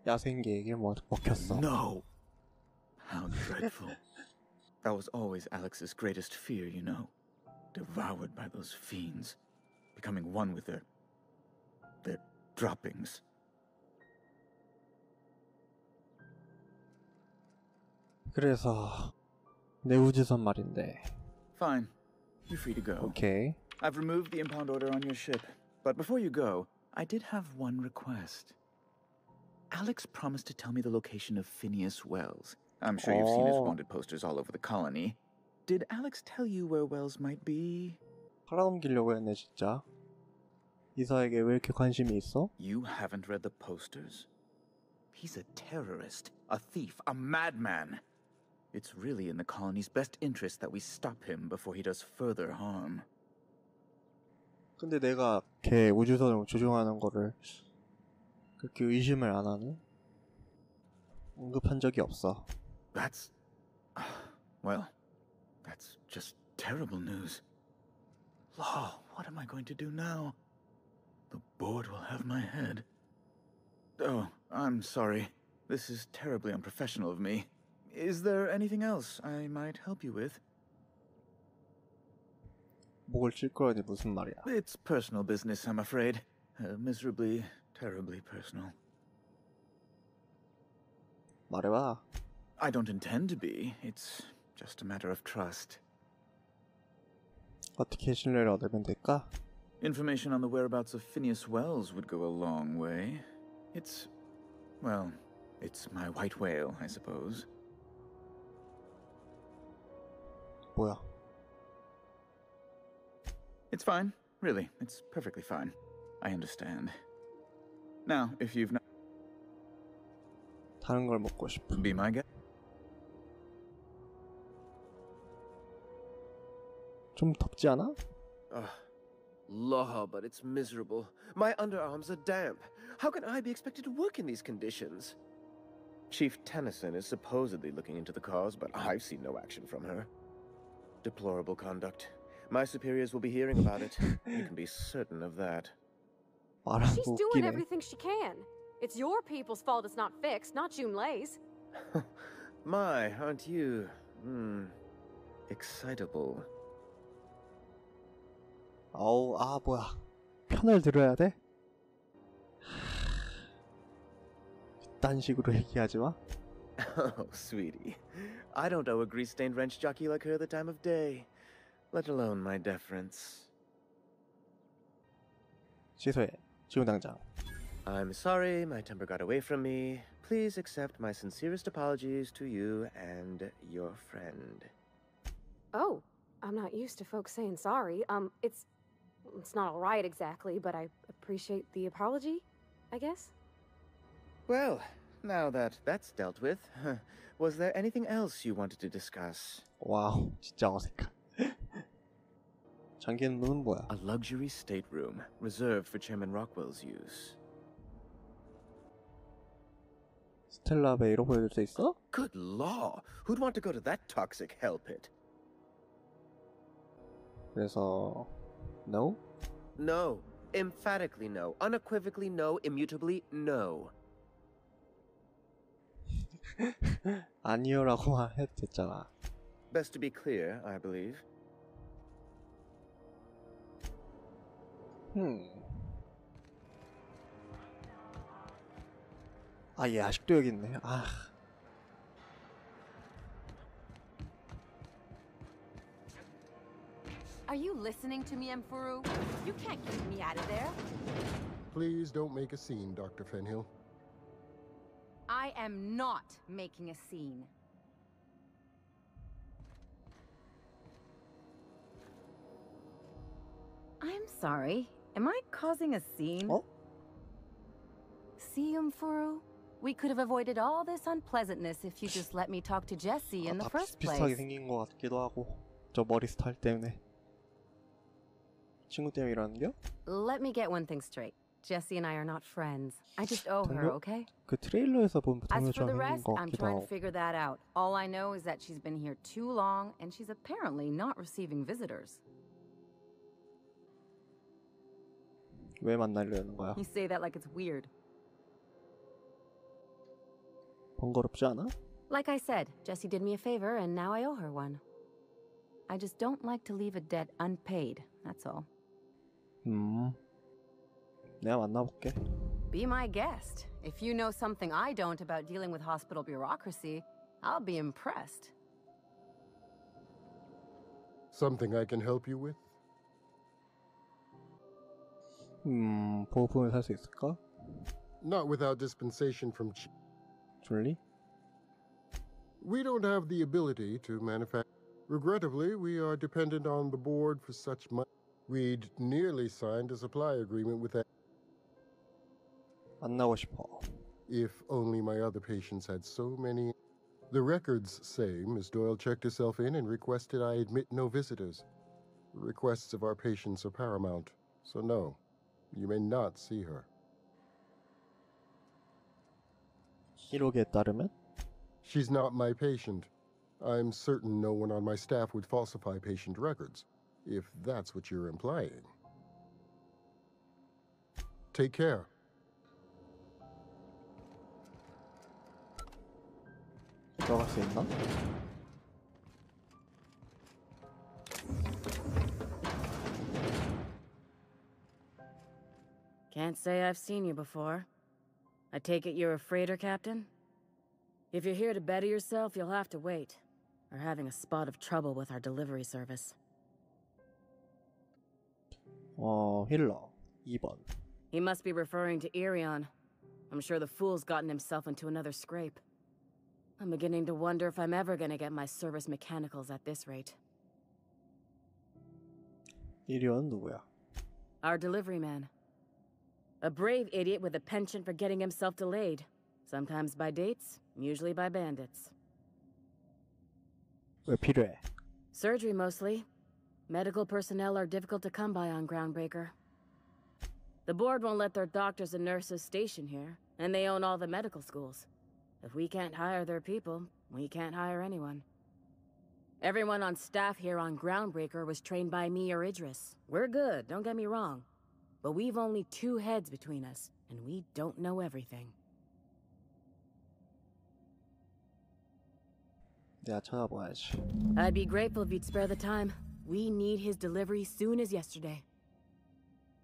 야생계에게 먹혔어. No! How dreadful. That was always Alex's greatest fear, you know. Devoured by those fiends. Becoming one with their droppings. 그래서 내 우주선 말인데. Fine. You're free to go. Okay. I've removed the impound order on your ship. But before you go, I did have one request. Alex promised to tell me the location of Phineas Wells. I'm sure you've seen his wanted posters all over the colony. Did Alex tell you where Wells might be? 팔아넘기려고 했네 진짜. 이사에게 왜 이렇게 관심이 있어? You haven't read the posters? He's a terrorist, a thief, a madman. It's really in the colony's best interest that we stop him before he does further harm. 근데 내가 걔 우주선을 조종하는 거를 그렇게 의심을 안 하네? 언급한 적이 없어. That's... well, that's just terrible news. Law, what am I going to do now? The board will have my head. Oh, I'm sorry. This is terribly unprofessional of me. Is there anything else I might help you with? 목을 칠 거라니 무슨 말이야. It's personal business, I'm afraid. Miserably, terribly personal. 말해봐. I don't intend to be. It's just a matter of trust. 어떻게 신뢰를 얻으면 될까? Information on the whereabouts of Phineas Wells would go a long way. It's... well, it's my white whale, I suppose. 뭐야? It's fine. Really, it's perfectly fine. I understand. Now, if you've not... 다른 걸 먹고 싶어. Be my guest. 좀 덥지 않아? Law, but it's miserable. My underarms are damp. How can I be expected to work in these conditions? Chief Tennyson is supposedly looking into the cause, but I've seen no action from her. Deplorable conduct. My superiors will be hearing about it. You can be certain of that. She's doing everything she can. It's your people's fault it's not fixed, not Junlei's. My, aren't you... excitable. 어우, 뭐야. 편을 들어야 돼? 그딴 식으로 얘기하지 마. Oh, sweetie. I don't owe a grease-stained wrench jockey like her the time of day. Let alone my deference. 취소해. 지금 당장. I'm sorry, my temper got away from me. Please accept my sincerest apologies to you and your friend. Oh, I'm not used to folks saying sorry. It's not all right exactly, but I appreciate the apology, I guess. Well, now that that's dealt with, was there anything else you wanted to discuss? 와우, 진짜 어색하. 잠기는 문은 뭐야? A luxury stateroom reserved for Chairman Rockwell's use. 스텔라 베이로 보여줄 수 있어? Good law! Who'd want to go to that toxic hell pit? 그래서 no? No. Emphatically no. Unequivocally no. Immutably no. 아니요라고만 해도 됐잖아. Best to be clear, I believe. 얘 아직도 여기 있네. Are you listening to me, Emfuru? You can't keep me out of there. Please don't make a scene, Dr. Fenhill. I am not making a scene. I'm sorry. Am I causing a scene? See, Emfuru? We could have avoided all this unpleasantness if you just let me talk to Jesse in the first place. 비슷하게 생긴 것 같기도 하고. 저 머리 스타일 때문에. 친구 때문이라는겨? Let me get one thing straight. Jesse and I are not friends. I just owe her, okay? 그 트레일러에서 본 As for the 동료처럼 rest, 생긴 것 I'm 같기도 trying to 하고. figure that out. All I know is that she's been here too long, and she's apparently not receiving visitors. 왜 만나려는 거야? You say that like it's weird. 번거롭지 않아? Like I said, Jessie did me a favor and now I owe her one. I just don't like to leave a debt unpaid, that's all. 내가 만나볼게. Be my guest. If you know something I don't about dealing with hospital bureaucracy, I'll be impressed. Something I can help you with? 보호품을 살 수 있을까? Not without dispensation from 줄리? We don't have the ability to manufacture. Regrettably, we are dependent on the board for such money. We'd nearly signed a supply agreement with that. 만나고 싶어. If only my other patients had so many. The records say Miss Doyle checked herself in and requested I admit no visitors. The requests of our patients are paramount, so no, you may not see her. 기록에 따르면? She's not my patient. I'm certain no one on my staff would falsify patient records, if that's what you're implying. Take care. 들어갈 수 있나? Can't say I've seen you before. I take it you're a freighter captain? If you're here to better yourself, you'll have to wait. We're having a spot of trouble with our delivery service. 힐러 2번. He must be referring to Irion. I'm sure the fool's gotten himself into another scrape. I'm beginning to wonder if I'm ever gonna get my service mechanicals at this rate. 이리온 누구야? Our delivery man. A brave idiot with a penchant for getting himself delayed. Sometimes by dates, usually by bandits. 왜 필요해? Surgery mostly. Medical personnel are difficult to come by on Groundbreaker. The board won't let their doctors and nurses station here, and they own all the medical schools. If we can't hire their people, we can't hire anyone. Everyone on staff here on Groundbreaker was trained by me or Idris. We're good, don't get me wrong. But we've only 2 heads between us, and we don't know everything. 내가 찾아봐야지. I'd be grateful if you'd spare the time. We need his delivery soon as yesterday.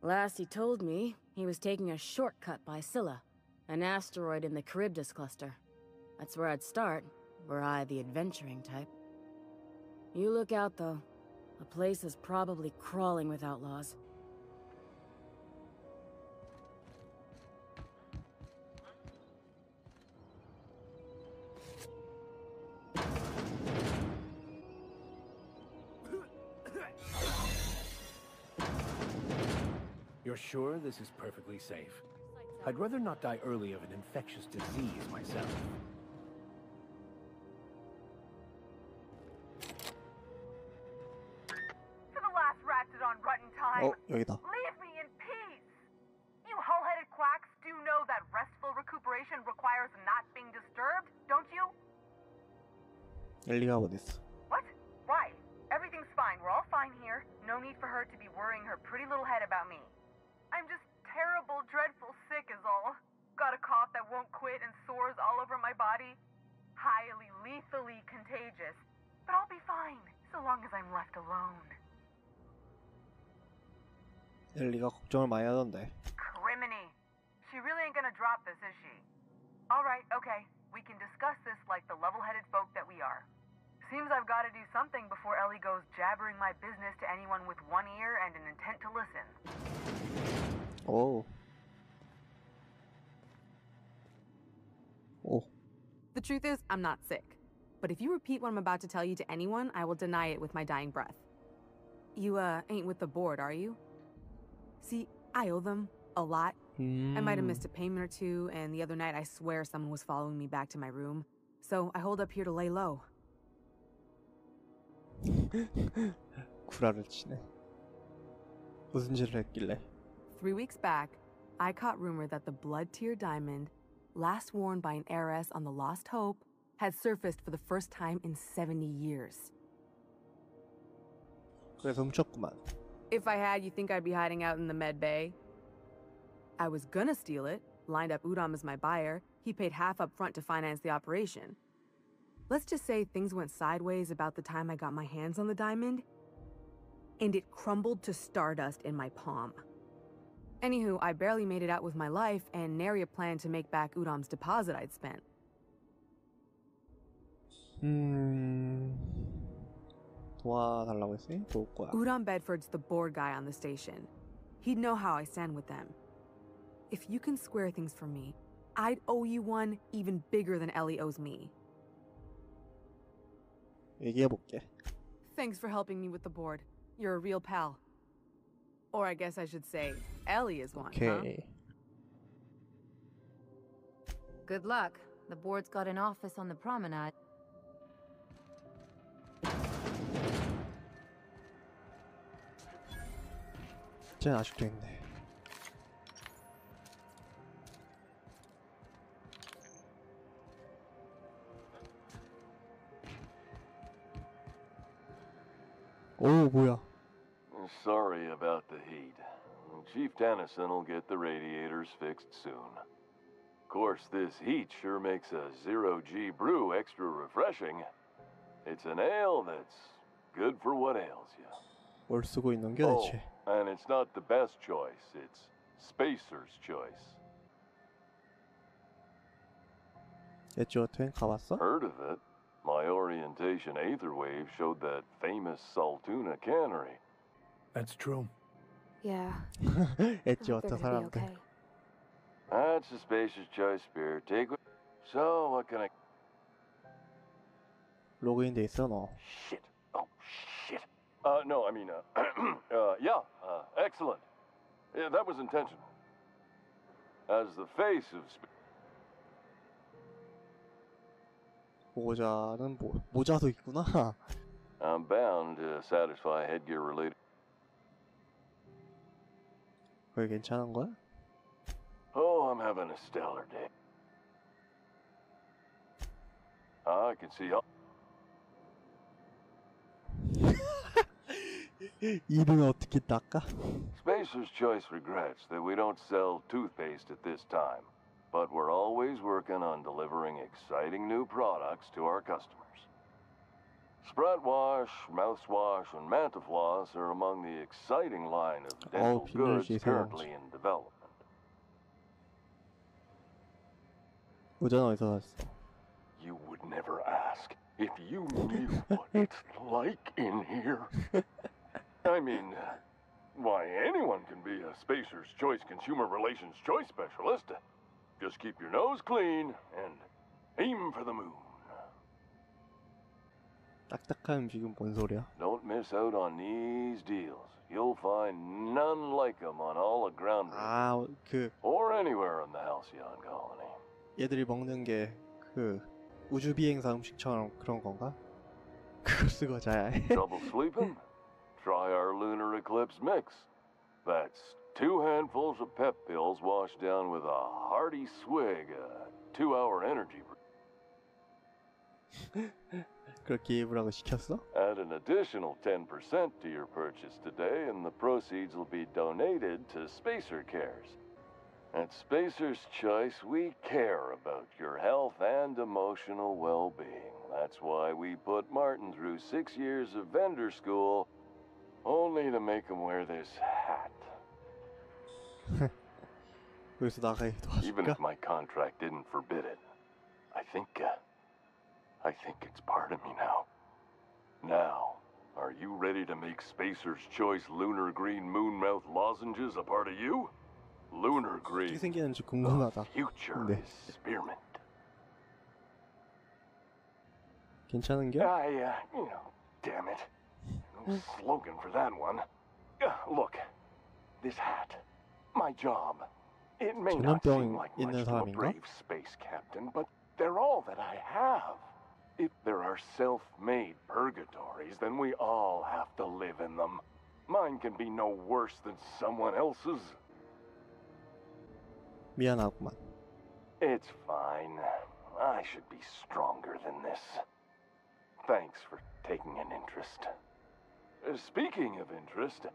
Last he told me, he was taking a shortcut by Scylla, an asteroid in the Charybdis cluster. That's where I'd start, were I the adventuring type. You look out, though. The place is probably crawling with outlaws. You're sure this is perfectly safe? I'd rather not die early of an infectious disease myself. For the last ratchet on rotten time, 여기다. leave me in peace! You hull-headed quacks do know that restful recuperation requires not being disturbed, don't you? 엘리가 어딨어? What? Why? Everything's fine. We're all fine here. No need for her to be worrying her pretty little head about me. I'm just terrible, dreadful sick is all. Got a cough that won't quit and sores all over my body. Highly, lethally contagious. But I'll be fine, so long as I'm left alone. 엘리가 걱정을 많이 하던데. Criminy. She really ain't gonna drop this, is she? Alright, okay. We can discuss this like the level-headed folk that we are. Seems I've gotta do something before Ellie goes jabbering my business to anyone with one ear and an intent to listen. 오. 오. The truth is, I'm not sick. But if you repeat what I'm about to tell you to anyone, I will deny it with my dying breath. You, ain't with the board, are you? See, I owe them a lot. I might have missed a payment or two, and the other night I swear someone was following me back to my room. So I hold up here to lay low. 구라를 치네. 무슨 짓을 했길래? 3 weeks back, I caught rumor that the blood tier diamond, last worn by an heiress on the Lost Hope, had surfaced for the first time in 70 years. 그래서 훔쳤구만. If I had, you think I'd be hiding out in the med bay? I was gonna steal it, lined up Udom as my buyer. He paid half up front to finance the operation. Let's just say things went sideways about the time I got my hands on the diamond, and it crumbled to stardust in my palm. Anywho, I barely made it out with my life, and nary a plan to make back Udam's deposit I'd spent. 도와달라고 했으니 도울 거야. Udam Bedford's the board guy on the station. He'd know how I stand with them. If you can square things for me, I'd owe you one even bigger than Ellie owes me. 얘기해볼게. Thanks for helping me with the board. You're a real pal. Or I guess I should say, Ellie is one, huh? 오케이. Good luck. The board's got an office on the promenade. 쟤는 아직도 있네. 오, 뭐야. Sorry about the heat. Chief Tennyson will get the radiators fixed soon. Of course, this heat sure makes a zero-G brew extra refreshing. It's an ale that's good for what ails you. 뭘 쓰고 있는 게 Oh, 대체. and it's not the best choice. It's Spacer's choice. 에듀어트엔 가봤어? Heard of it? My orientation aetherwave showed that famous Saltuna cannery. That's true. Yeah. 에듀어트 They're gonna be 사람들. okay. That's a Spacer's choice beer. Take what... So, what can I... 로그인 돼 있어 너. Shit. Oh, shit. No, I mean, yeah, excellent. Yeah, that was intentional. As the face of... 모자는 모자도 있구나. I'm bound to satisfy headgear-related... 그게 괜찮은 거야? Oh, I'm having a stellar day. I can see... 이름을 어떻게 닦아? Spacer's Choice regrets that we don't sell toothpaste at this time, but we're always working on delivering exciting new products to our customers. Spread wash, mouthwash, and Mantafloss are among the exciting line of dental goods 비닐지 currently in development. 모자는 어디서 샀어? You would never ask if you knew what it's like in here. I mean, why, anyone can be a Spacer's Choice Consumer Relations Choice Specialist. Just keep your nose clean and aim for the moon. 딱딱한 음식은 뭔 소리야? Don't miss out on these deals. You'll find none like them on all of Ground 아, 그 or anywhere in the Halcyon Colony. 얘들이 먹는 게 그 우주 비행사 음식처럼 그런 건가? 그거 쓰고 자야 해. Trouble sleeping? Try our lunar eclipse mix. That's 2 handfuls of pep pills washed down with a hearty swig of 2-hour energy. 그렇게 입으라고 시켰어? Add an additional 10% to your purchase today, and the proceeds will be donated to Spacer Cares. At Spacer's Choice, we care about your health and emotional well-being. That's why we put Martin through 6 years of vendor school, only to make him wear this hat. 여기서 나가게 Even 도와줄까? if my contract didn't forbid it, I think it's part of me now. Now, are you ready to make Spacer's Choice Lunar Green Moonmouth lozenges a part of you? Lunar 어떻게 Green, 생기는지 the 궁금하다. future 네. spearmint. 괜찮은 게? Damn it. No slogan for that one. Look, this hat, my job. It may not seem like 있는 much to a 사람인가? brave space captain, but they're all that I have. If there are self-made purgatories, then we all have to live in them. Mine can be no worse than someone else's. 미안하구만. It's fine. I should be stronger than this. Thanks for taking an interest. Speaking of interest,